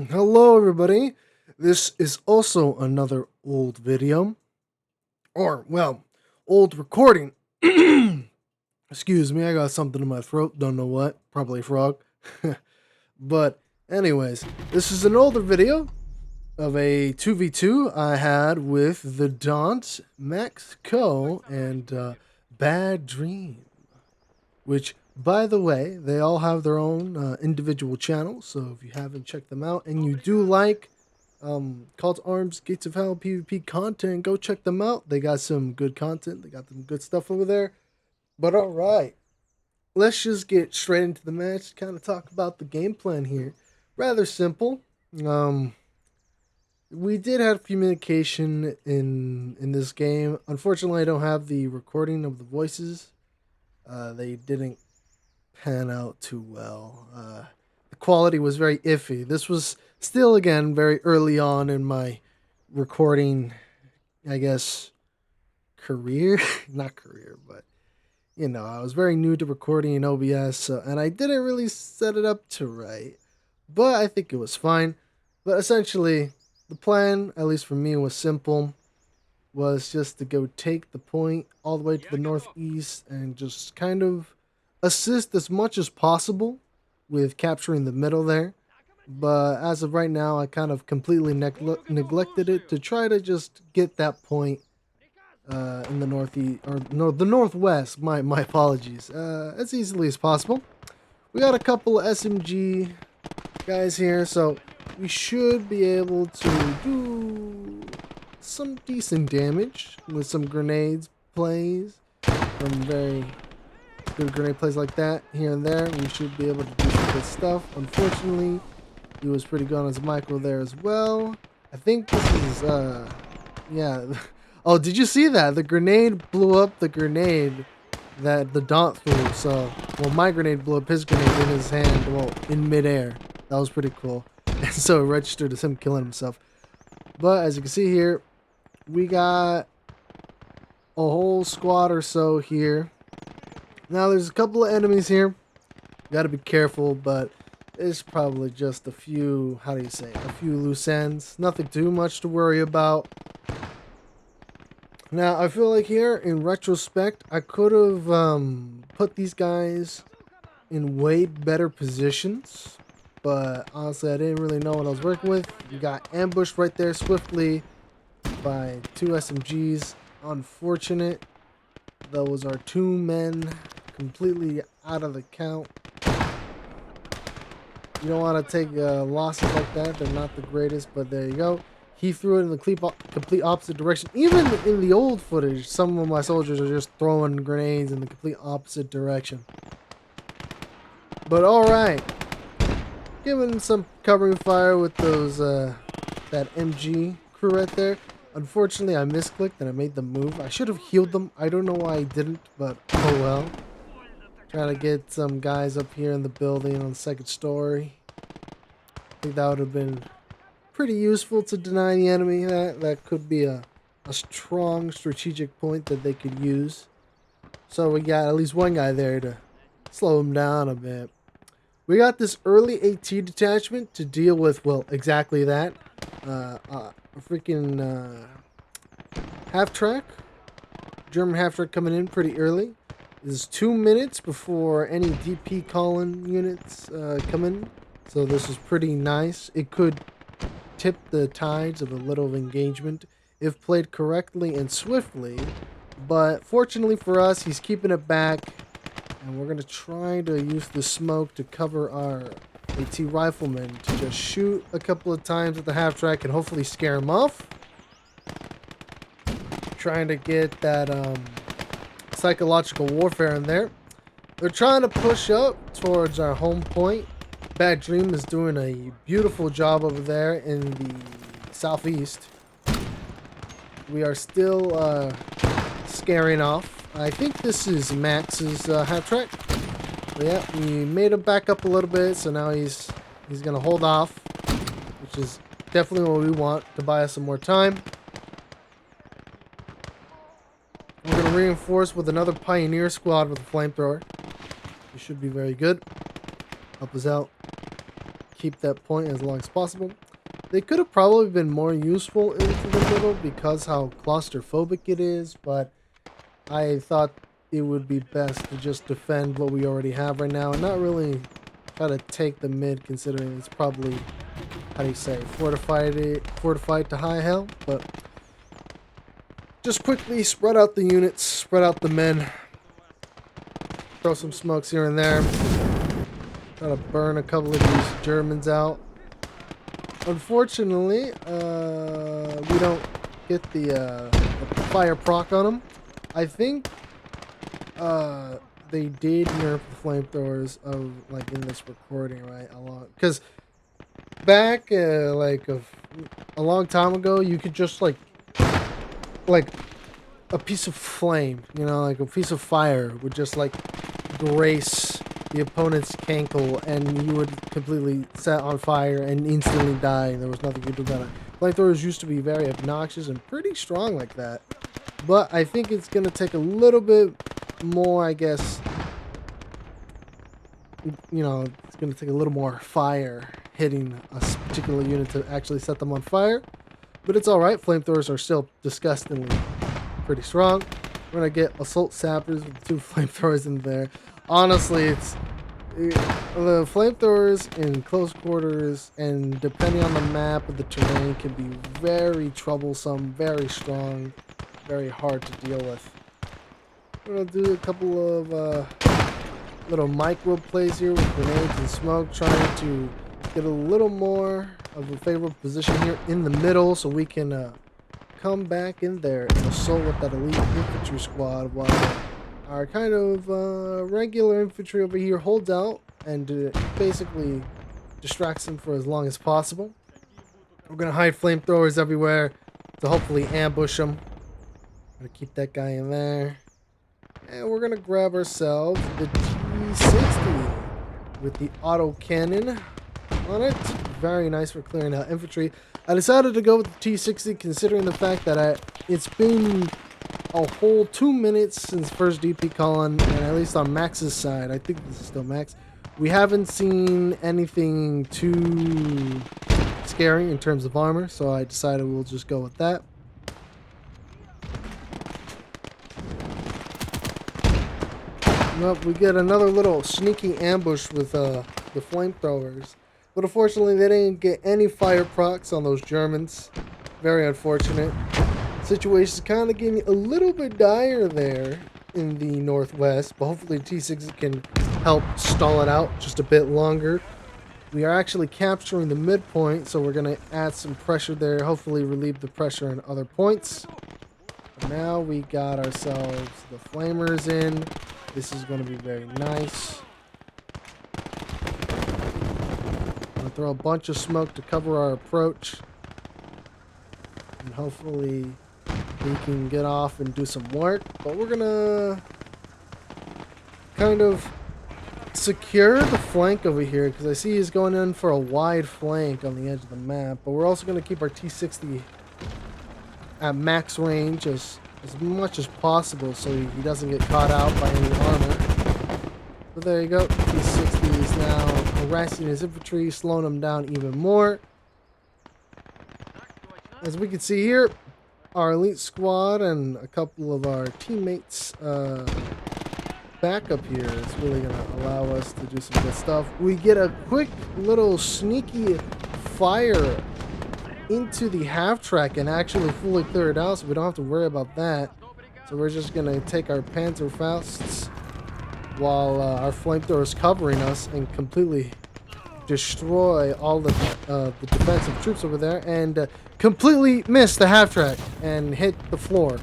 Hello, everybody. This is also another old video, or, well, old recording. Excuse me, I got something in my throat, don't know what, probably a frog. But, anyways, this is an older video of a 2v2 I had with the Daunt, Max Co, and Bad Dream. Which, by the way, they all have their own individual channels. So if you haven't checked them out and you do like Call to Arms, Gates of Hell, PvP content, go check them out. They got some good content. They got some good stuff over there. But all right, let's just get straight into the match. Kind of talk about the game plan here. Rather simple. Um, we did have communication in this game. Unfortunately, I don't have the recording of the voices. They didn't pan out too well. The quality was very iffy. This was still, again, very early on in my recording, I guess, career. Not career, but, I was very new to recording in OBS, and I didn't really set it up to right. But I think it was fine. But essentially, the plan, at least for me, was simple. Was just to go take the point all the way to the northeast and just kind of assist as much as possible with capturing the middle there. But as of right now, I kind of completely neglected it to try to just get that point in the northeast, or no, the northwest. My apologies. As easily as possible. We got a couple of SMG guys here, so we should be able to do some decent damage with some grenades plays. Some very good grenade plays like that here and there. We should be able to do some good stuff. Unfortunately, he was pretty good on his micro there as well. I think this is yeah. Oh, did you see that? The grenade blew up the grenade that the Daunt threw. So, well, my grenade blew up his grenade in his hand, well, in midair. That was pretty cool. And so it registered as him killing himself. But as you can see here, we got a whole squad or so here. Now there's a couple of enemies here. Got to be careful, but it's probably just a few, how do you say, a few loose ends. Nothing too much to worry about. Now I feel like here, in retrospect, I could have put these guys in way better positions. But honestly, I didn't really know what I was working with. You got ambushed right there swiftly by two SMGs. Unfortunate. Those are two men completely out of the count. You don't want to take losses like that. They're not the greatest, but there you go. He threw it in the complete opposite direction. Even in the old footage, some of my soldiers are just throwing grenades in the complete opposite direction. But alright. Giving some covering fire with those that MG crew right there. Unfortunately, I misclicked and I made them move. I should have healed them. I don't know why I didn't, but oh well. Trying to get some guys up here in the building on the second story. I think that would have been pretty useful to deny the enemy. That could be a strong strategic point that they could use. So we got at least one guy there to slow him down a bit. We got this early AT detachment to deal with, well, exactly that. A freaking half-track. German half-track coming in pretty early. This is 2 minutes before any DP calling units come in. So this is pretty nice. It could tip the tides of a little engagement if played correctly and swiftly. But fortunately for us, he's keeping it back. And we're going to try to use the smoke to cover our AT riflemen to just shoot a couple of times at the half-track and hopefully scare him off. Trying to get that psychological warfare in there. They're trying to push up towards our home point. Bad Dream is doing a beautiful job over there in the southeast. We are still scaring off. I think this is Max's half-track. Yeah, we made him back up a little bit, so now he's gonna hold off, which is definitely what we want to buy us some more time. We're gonna reinforce with another Pioneer squad with a flamethrower. It should be very good. Help us out. keep that point as long as possible. They could have probably been more useful into the middle because how claustrophobic it is, but I thought it would be best to just defend what we already have right now and not really try to take the mid, considering it's probably, how do you say, fortified to high hell. But just quickly spread out the units, spread out the men, throw some smokes here and there, try to burn a couple of these Germans out. Unfortunately, we don't get the fire proc on them. I think they did nerf the flamethrowers of like in this recording, right? Because back like a long time ago, you could just like a piece of flame, you know, like a piece of fire would just like grace the opponent's cankle and you would completely set on fire and instantly die, and there was nothing you could do about it. Flamethrowers used to be very obnoxious and pretty strong like that, but I think it's going to take a little bit more, I guess, you know, it's going to take a little more fire hitting a particular unit to actually set them on fire, but it's alright. Flamethrowers are still disgustingly pretty strong. We're going to get assault sappers with 2 flamethrowers in there. Honestly, the flamethrowers in close quarters and depending on the map of the terrain can be very troublesome, very strong, very hard to deal with. We're going to do a couple of little micro plays here with grenades and smoke, trying to get a little more of a favorable position here in the middle so we can come back in there and assault with that elite infantry squad while our kind of regular infantry over here holds out and basically distracts them for as long as possible. We're going to hide flamethrowers everywhere to hopefully ambush them. Gonna keep that guy in there. And we're going to grab ourselves the T60 with the auto cannon on it. Very nice for clearing out infantry. I decided to go with the T60 considering the fact that it's been a whole 2 minutes since first DP column, and at least on Max's side, I think this is still Max, we haven't seen anything too scary in terms of armor, so I decided we'll just go with that. Well, we get another little sneaky ambush with the flamethrowers, but unfortunately they didn't get any fire procs on those Germans. Very unfortunate. Situation's kind of getting a little bit dire there in the northwest, but hopefully T6 can help stall it out just a bit longer. We are actually capturing the midpoint, so we're going to add some pressure there, hopefully relieve the pressure on other points. But now we got ourselves the flamers in. This is going to be very nice. I'm going to throw a bunch of smoke to cover our approach, and hopefully we can get off and do some work. But we're gonna kind of secure the flank over here because I see he's going in for a wide flank on the edge of the map. But we're also going to keep our T60 at max range as much as possible so he doesn't get caught out by any armor. But there you go. T60 is now harassing his infantry, slowing them down even more. As we can see here, our elite squad and a couple of our teammates backup here is really going to allow us to do some good stuff. We get a quick little sneaky fire into the half track and actually fully clear it out, so we don't have to worry about that. So we're just going to take our Panzerfausts while our flamethrower is covering us and completely destroy all the defensive troops over there and completely miss the half track and hit the floor.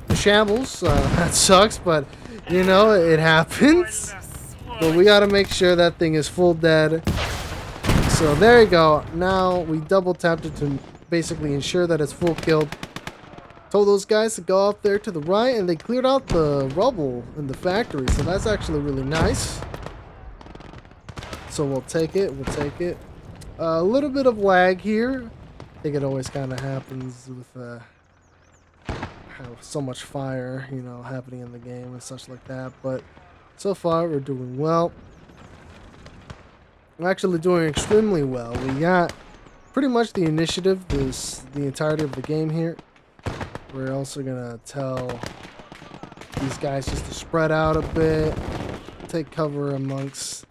The shambles, that sucks, but you know, it happens. But we gotta make sure that thing is full dead. So there you go. Now we double tapped it to basically ensure that it's full killed. Told those guys to go up there to the right, and they cleared out the rubble in the factory, so that's actually really nice. So we'll take it, a little bit of lag here. I think it always kind of happens with how so much fire, you know, happening in the game and such like that. But so far we're doing well. We're actually doing extremely well. We got pretty much the initiative the entirety of the game here. We're also gonna tell these guys just to spread out a bit, take cover amongst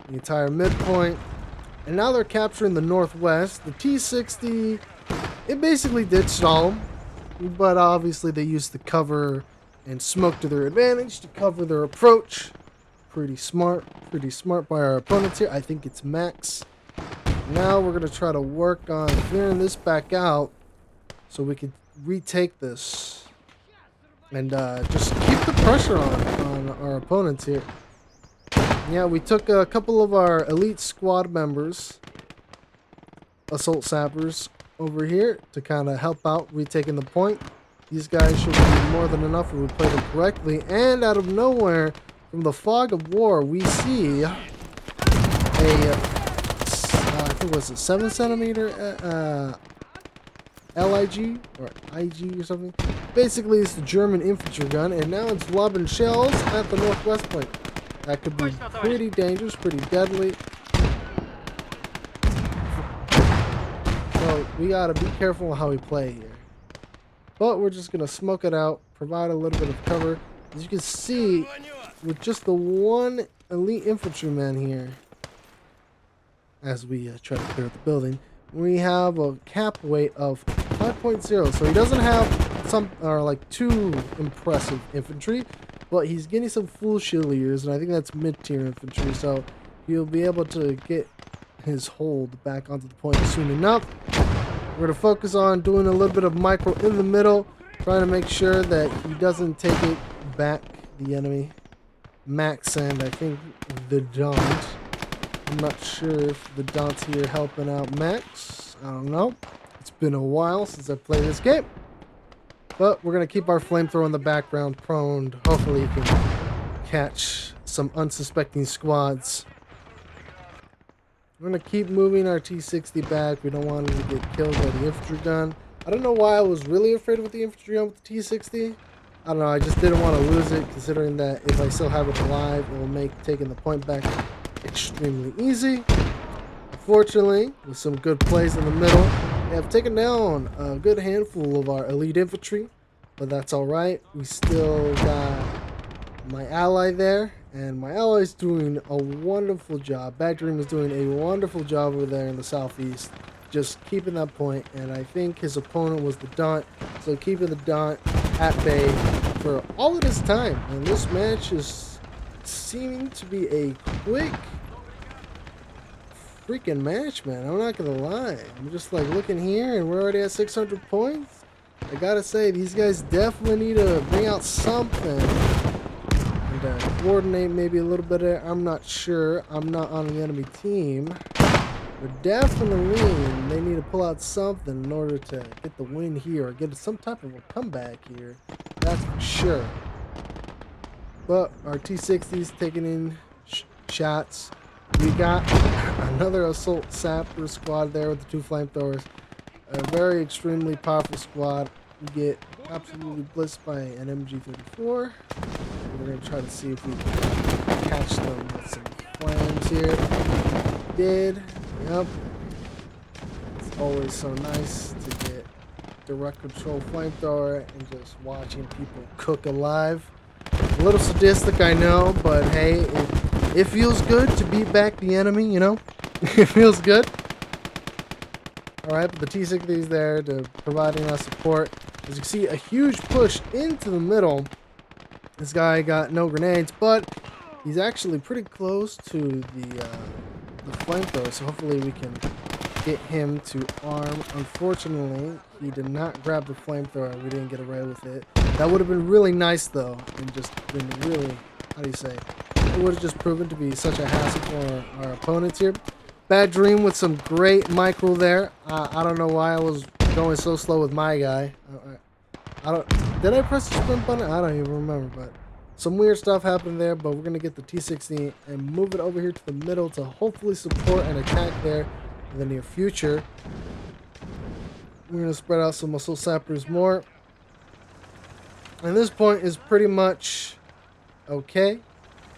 the entire midpoint. And now they're capturing the northwest. The T-60, it basically did stall them, but obviously they used the cover and smoke to their advantage to cover their approach. Pretty smart by our opponents here. I think it's Max. Now we're going to try to work on clearing this back out so we can retake this and just keep the pressure on our opponents here. Yeah, we took a couple of our elite squad members, assault sappers, over here to kind of help out retaking the point. These guys should be more than enough if we play them correctly. And out of nowhere, from the fog of war, we see I think it was a 7 centimeter LIG or IG or something. Basically, it's the German infantry gun, and now it's lobbing shells at the northwest point. That could be pretty dangerous, pretty deadly. So we gotta be careful how we play here. But we're just gonna smoke it out, provide a little bit of cover. As you can see, with just the one elite infantryman here, as we try to clear the building, we have a cap weight of 5.0. So he doesn't have some like too impressive infantry, but he's getting some full shilliers, and I think that's mid-tier infantry, so he'll be able to get his hold back onto the point soon enough. We're going to focus on doing a little bit of micro in the middle, trying to make sure that he doesn't take it back, the enemy. Max and I think the Daunt. I'm not sure if the Daunt's here helping out Max. I don't know. It's been a while since I played this game. But we're going to keep our flamethrower in the background prone. Hopefully you can catch some unsuspecting squads. We're going to keep moving our T-60 back. We don't want him to get killed by the infantry gun. I don't know why I was really afraid with the infantry gun with the T-60. I don't know. I just didn't want to lose it, considering that if I still have it alive, it will make taking the point back extremely easy. Unfortunately, with some good plays in the middle, they have taken down a good handful of our elite infantry, but that's all right. We still got my ally there, and my ally is doing a wonderful job. Bad Dream is doing a wonderful job over there in the southeast, just keeping that point, and I think his opponent was the Daunt, so keeping the Daunt at bay for all of this time. And this match is seeming to be a quick freaking match, man. I'm not gonna lie. I'm just like looking here, and we're already at 600 points. I gotta say, these guys definitely need to bring out something and coordinate maybe a little bit. I'm not sure. I'm not on the enemy team, but definitely they need to pull out something in order to get the win here or get some type of a comeback here. That's for sure. But our T-60 is taking in shots. We got another assault sapper squad there with the 2 flamethrowers. A very extremely powerful squad. We get absolutely blitzed by an MG34. We're going to try to see if we can catch them with some flames here. Did. Yep. It's always so nice to get direct control flamethrower and just watching people cook alive. A little sadistic, I know, but hey, it feels good to beat back the enemy, you know? It feels good. Alright, but the T-60 is there to providing us support. As you can see, a huge push into the middle. This guy got no grenades, but he's actually pretty close to the flamethrower, so hopefully we can get him to arm. Unfortunately, he did not grab the flamethrower. We didn't get away with it. That would have been really nice, though, and just been really, how do you say, it would have just proven to be such a hassle for our opponents here. Bad Dream with some great micro there. I don't know why I was going so slow with my guy. Did I press the sprint button? I don't even remember, but some weird stuff happened there. But we're gonna get the T-60 and move it over here to the middle to hopefully support an attack there in the near future. We're gonna spread out some assault sappers more. And this point is pretty much okay.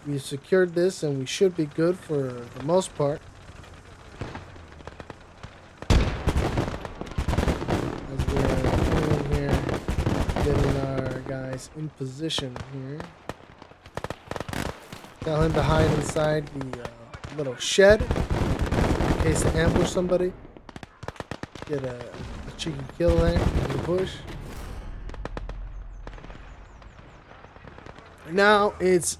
We secured this, and we should be good for the most part. guys in position here. Tell him to hide inside the little shed in case they ambush somebody. Get a cheeky kill there in the bush. Now it's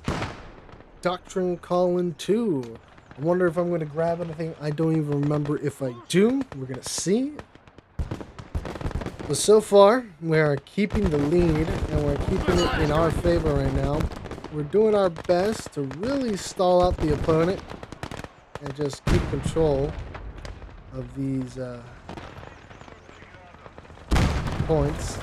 Doctrine Calling 2. I wonder if I'm going to grab anything. I don't even remember if I do. We're going to see. But so far, we are keeping the lead, and we're keeping it in our favor right now. We're doing our best to really stall out the opponent and just keep control of these points.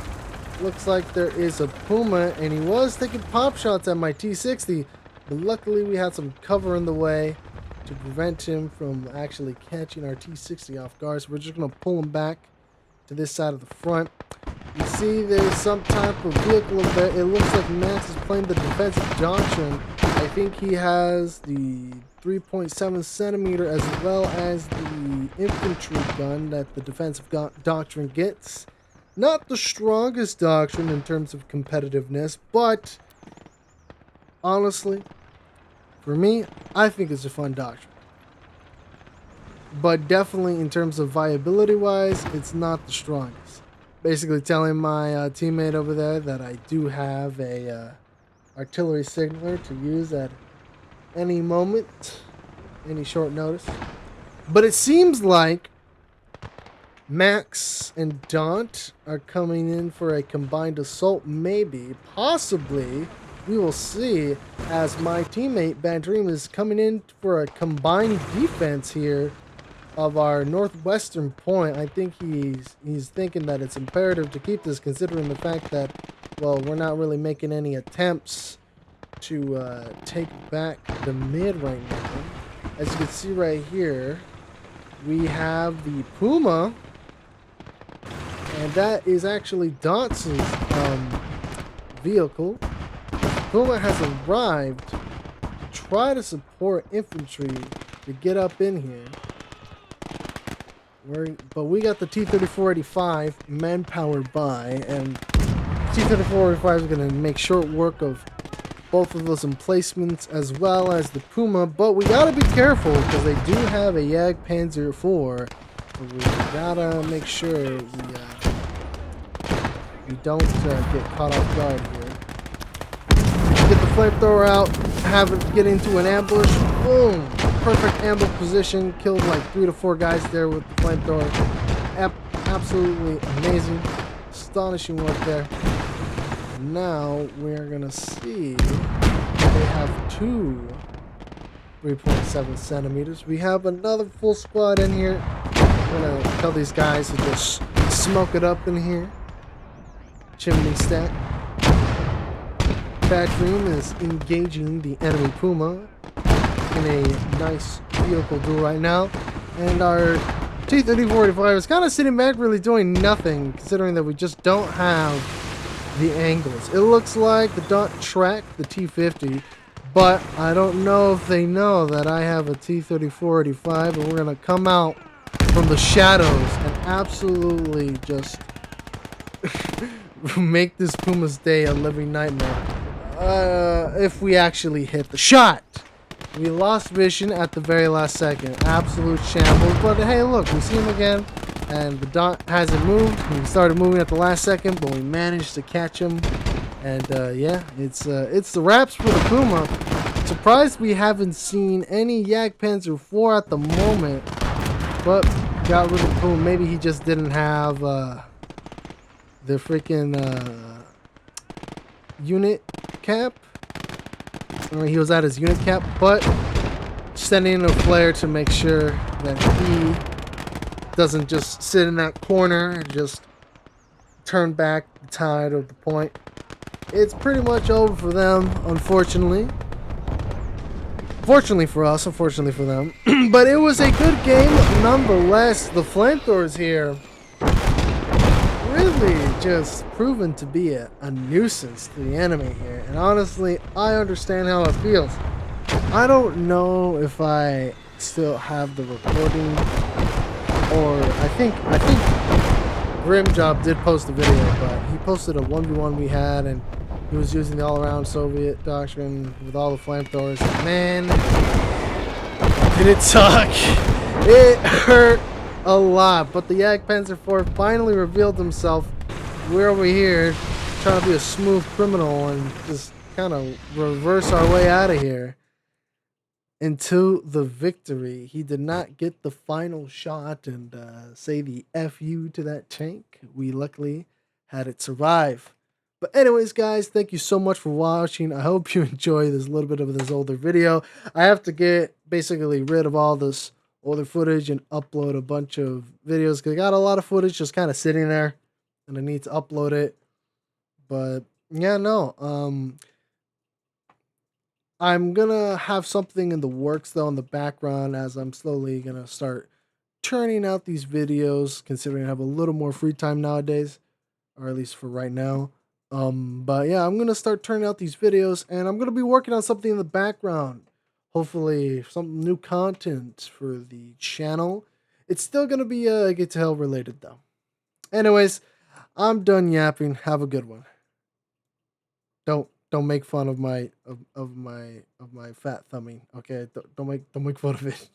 Looks like there is a Puma, and he was taking pop shots at my T60, but luckily we had some cover in the way to prevent him from actually catching our T60 off guard. So we're just going to pull him back to this side of the front. You see there's some type of vehicle in there. It looks like Max is playing the defensive doctrine. I think he has the 3.7 centimeter as well as the infantry gun that the defensive doctrine gets. Not the strongest doctrine in terms of competitiveness, but honestly, for me, I think it's a fun doctrine. But definitely in terms of viability wise, it's not the strongest. Basically telling my teammate over there that I do have a artillery signaler to use at any moment, any short notice. But it seems like Max and Daunt are coming in for a combined assault, maybe, possibly. We will see, as my teammate Bad Dream is coming in for a combined defense here of our northwestern point. I think he's thinking that it's imperative to keep this, considering the fact that, well, we're not really making any attempts to take back the mid right now. As you can see right here, we have the Puma, and that is actually Daunt's vehicle. The Puma has arrived to try to support infantry to get up in here. But we got the T-3485 manpowered by, and T-3485 is going to make short work of both of those emplacements as well as the Puma. But we got to be careful because they do have a Jagdpanzer IV. So we got to make sure we don't get caught off guard here. Get the flamethrower out, have it get into an ambush. Boom! Perfect ambush position. Killed like 3 to 4 guys there with the flamethrower. Absolutely amazing. Astonishing work there. Now we're gonna see they have 2 3.7 centimeters. We have another full squad in here. I'm gonna tell these guys to just smoke it up in here. Chimney stack. Bad Dream is engaging the enemy Puma in a nice vehicle duel right now, and our T-3485 is kind of sitting back really doing nothing, considering that we just don't have the angles. It looks like the Daunt tracked the T-50, but I don't know if they know that I have a T-3485, and we're going to come out from the shadows and absolutely just make this Puma's day a living nightmare. If we actually hit the shot. We lost vision at the very last second. Absolute shambles. But hey, look, we see him again. And the Daunt hasn't moved. He started moving at the last second, but we managed to catch him. And yeah, it's the wraps for the Puma. Surprised we haven't seen any Jagdpanzer IV at the moment. But got rid of the Puma. Maybe he just didn't have the freaking unit cap. He was at his unit cap, but sending in a flare to make sure that he doesn't just sit in that corner and just turn back the tide of the point. It's pretty much over for them, unfortunately. Fortunately for us, unfortunately for them. But it was a good game nonetheless. The flamethrowers here really just proven to be a nuisance to the enemy here, and honestly I understand how it feels. I don't know if I still have the recording, or I think Grimjob did post a video, but he posted a 1v1 we had, and He was using the all-around Soviet doctrine with all the flamethrowers. Man, did it suck. It hurt a lot. But the Jagdpanzer IV finally revealed himself. We're over here trying to be a smooth criminal and just kind of reverse our way out of here into the victory. He did not get the final shot and say the FU to that tank. We luckily had it survive. But anyways, guys, thank you so much for watching. I hope you enjoy this little bit of this older video. I have to get basically rid of all this older footage and upload a bunch of videos because I got a lot of footage just kind of sitting there and I need to upload it. But yeah, no. I'm gonna have something in the works though in the background as I'm slowly gonna start turning out these videos, considering I have a little more free time nowadays, or at least for right now. But yeah, I'm gonna start turning out these videos, and I'm gonna be working on something in the background. Hopefully, some new content for the channel. It's still gonna be Get to Hell related though. Anyways, I'm done yapping. Have a good one. Don't make fun of my fat thumbing. Okay, don't make fun of it.